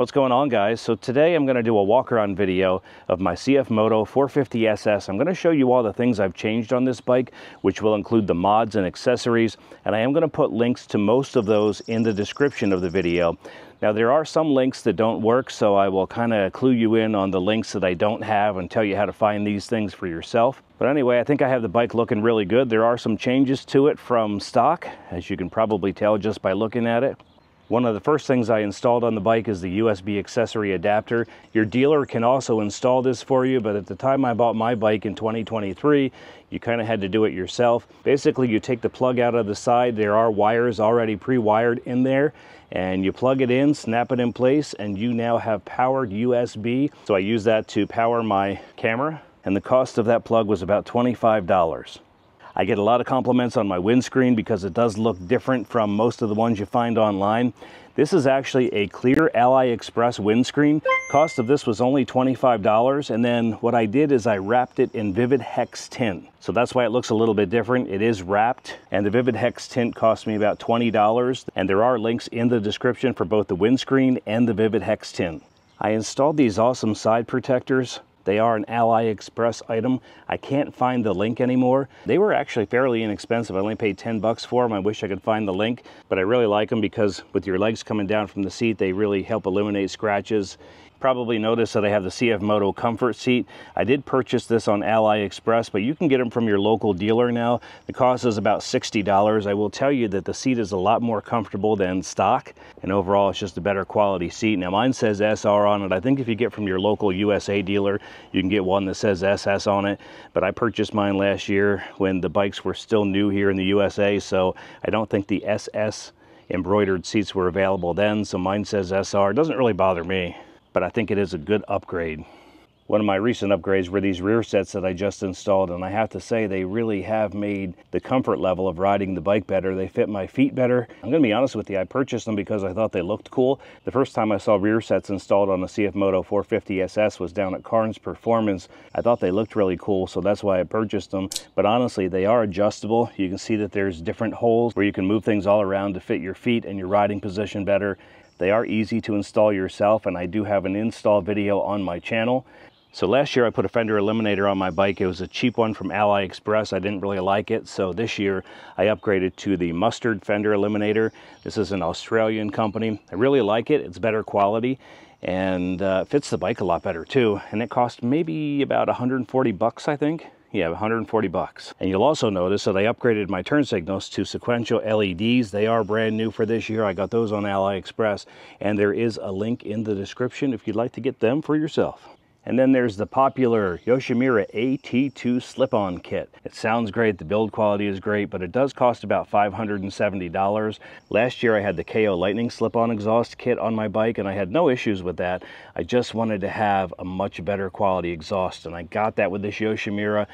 What's going on, guys? So today I'm going to do a walk around video of my CFMOTO 450SS. I'm going to show you all the things I've changed on this bike, which will include the mods and accessories, and I am going to put links to most of those in the description of the video. Now there are some links that don't work, so I will kind of clue you in on the links that I don't have and tell you how to find these things for yourself. But anyway, I think I have the bike looking really good. There are some changes to it from stock, as you can probably tell just by looking at it. One of the first things I installed on the bike is the USB accessory adapter. Your dealer can also install this for you, but at the time I bought my bike in 2023, you kind of had to do it yourself. Basically, you take the plug out of the side. There are wires already pre-wired in there, and you plug it in, snap it in place, and you now have powered USB. So I use that to power my camera, and the cost of that plug was about $25. I get a lot of compliments on my windscreen because it does look different from most of the ones you find online. This is actually a clear AliExpress windscreen. Cost of this was only $25, and then what I did is I wrapped it in Vivid Hex tint. So that's why it looks a little bit different. It is wrapped, and the Vivid Hex tint cost me about $20, and there are links in the description for both the windscreen and the Vivid Hex tint. I installed these awesome side protectors. They are an AliExpress item. I can't find the link anymore. They were actually fairly inexpensive. I only paid 10 bucks for them. I wish I could find the link, but I really like them because with your legs coming down from the seat, they really help eliminate scratches. Probably noticed that I have the CFMOTO comfort seat. I did purchase this on AliExpress, but you can get them from your local dealer now. The cost is about $60. I will tell you that the seat is a lot more comfortable than stock, and overall it's just a better quality seat. Now mine says SR on it. I think if you get from your local USA dealer, you can get one that says SS on it, but I purchased mine last year when the bikes were still new here in the USA, so I don't think the SS embroidered seats were available then, so mine says SR. It doesn't really bother me, but I think it is a good upgrade. One of my recent upgrades were these rear sets that I just installed, and I have to say they really have made the comfort level of riding the bike better. They fit my feet better. I'm gonna be honest with you, I purchased them because I thought they looked cool. The first time I saw rear sets installed on the CFMOTO 450SS was down at Carnes Performance. I thought they looked really cool, so that's why I purchased them. But honestly, they are adjustable. You can see that there's different holes where you can move things all around to fit your feet and your riding position better. They are easy to install yourself, and I do have an install video on my channel. So last year I put a Fender Eliminator on my bike. It was a cheap one from AliExpress. I didn't really like it, so this year I upgraded to the Mustard Fender Eliminator. This is an Australian company. I really like it. It's better quality and fits the bike a lot better too. And it cost maybe about 140 bucks, I think. Yeah, 140 bucks. And you'll also notice that I upgraded my turn signals to Sequential LEDs. They are brand new for this year. I got those on AliExpress, and there is a link in the description if you'd like to get them for yourself. And then there's the popular Yoshimura AT2 slip-on kit. It sounds great, the build quality is great, but it does cost about $570. Last year I had the KO Lightning slip-on exhaust kit on my bike, and I had no issues with that. I just wanted to have a much better quality exhaust, and I got that with this Yoshimura.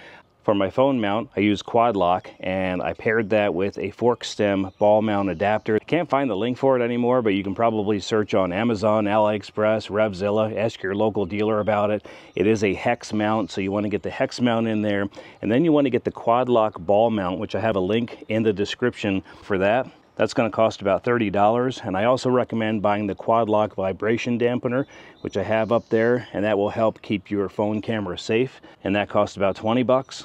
For my phone mount, I use quad lock, and I paired that with a fork stem ball mount adapter. I can't find the link for it anymore, but you can probably search on Amazon, AliExpress, Revzilla, ask your local dealer about it. It is a hex mount, so you want to get the hex mount in there, and then you want to get the quad lock ball mount, which I have a link in the description for that. That's going to cost about $30, and I also recommend buying the quad lock vibration dampener, which I have up there, and that will help keep your phone camera safe, and that costs about 20 bucks.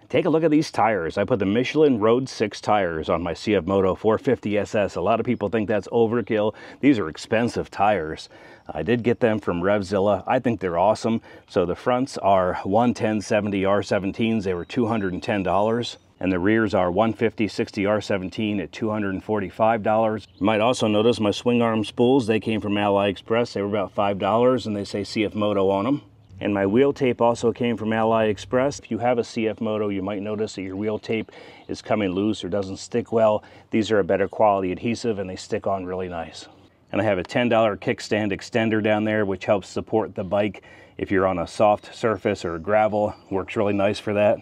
Take a look at these tires. I put the Michelin Road 6 tires on my CFMOTO 450SS. A lot of people think that's overkill. These are expensive tires. I did get them from Revzilla. I think they're awesome. So the fronts are 110/70 R17s. They were $210. And the rears are 150/60 R17 at $245. You might also notice my swing arm spools. They came from AliExpress. They were about $5, and they say CFMOTO on them. And my wheel tape also came from AliExpress. If you have a CFMOTO, you might notice that your wheel tape is coming loose or doesn't stick well. These are a better quality adhesive, and they stick on really nice. And I have a $10 kickstand extender down there, which helps support the bike if you're on a soft surface or gravel. Works really nice for that.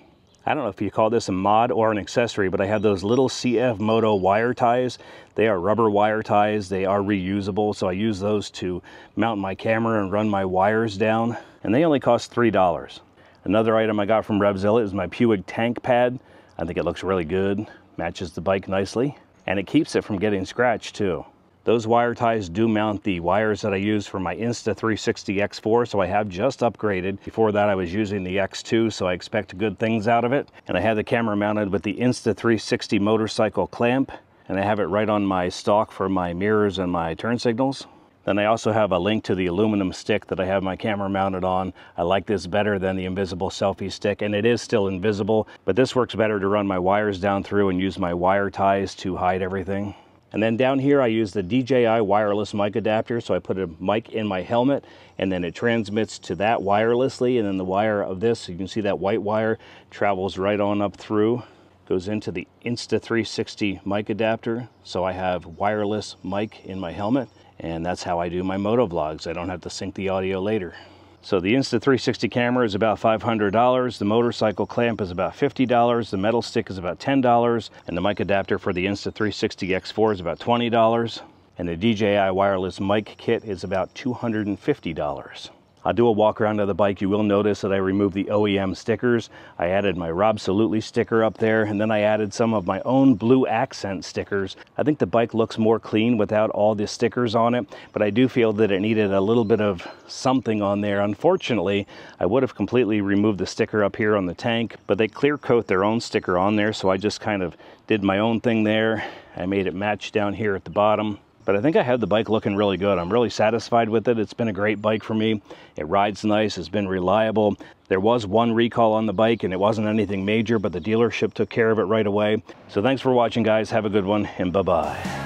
I don't know if you call this a mod or an accessory, but I have those little CFMOTO wire ties. They are rubber wire ties. They are reusable, so I use those to mount my camera and run my wires down, and they only cost $3. Another item I got from Revzilla is my Puig Tank Pad. I think it looks really good, matches the bike nicely, and it keeps it from getting scratched too. Those wire ties do mount the wires that I use for my Insta360 X4, so I have just upgraded. Before that I was using the X2, so I expect good things out of it. And I have the camera mounted with the Insta360 motorcycle clamp, and I have it right on my stock for my mirrors and my turn signals. Then I also have a link to the aluminum stick that I have my camera mounted on. I like this better than the invisible selfie stick, and it is still invisible, but this works better to run my wires down through and use my wire ties to hide everything. And then down here I use the DJI wireless mic adapter, so I put a mic in my helmet and then it transmits to that wirelessly, and then the wire of this, you can see that white wire travels right on up through, goes into the Insta360 mic adapter, so I have wireless mic in my helmet. And that's how I do my moto vlogs. I don't have to sync the audio later. So the Insta360 camera is about $500, the motorcycle clamp is about $50, the metal stick is about $10, and the mic adapter for the Insta360 X4 is about $20, and the DJI wireless mic kit is about $250. I'll do a walk around of the bike. You will notice that I removed the OEM stickers. I added my RobSolutely sticker up there, and then I added some of my own blue accent stickers. I think the bike looks more clean without all the stickers on it, but I do feel that it needed a little bit of something on there. Unfortunately, I would have completely removed the sticker up here on the tank, but they clear coat their own sticker on there, so I just kind of did my own thing there. I made it match down here at the bottom. But I think I have the bike looking really good. I'm really satisfied with it. It's been a great bike for me. It rides nice, it's been reliable. There was one recall on the bike and it wasn't anything major, but the dealership took care of it right away. So thanks for watching, guys. Have a good one, and bye-bye.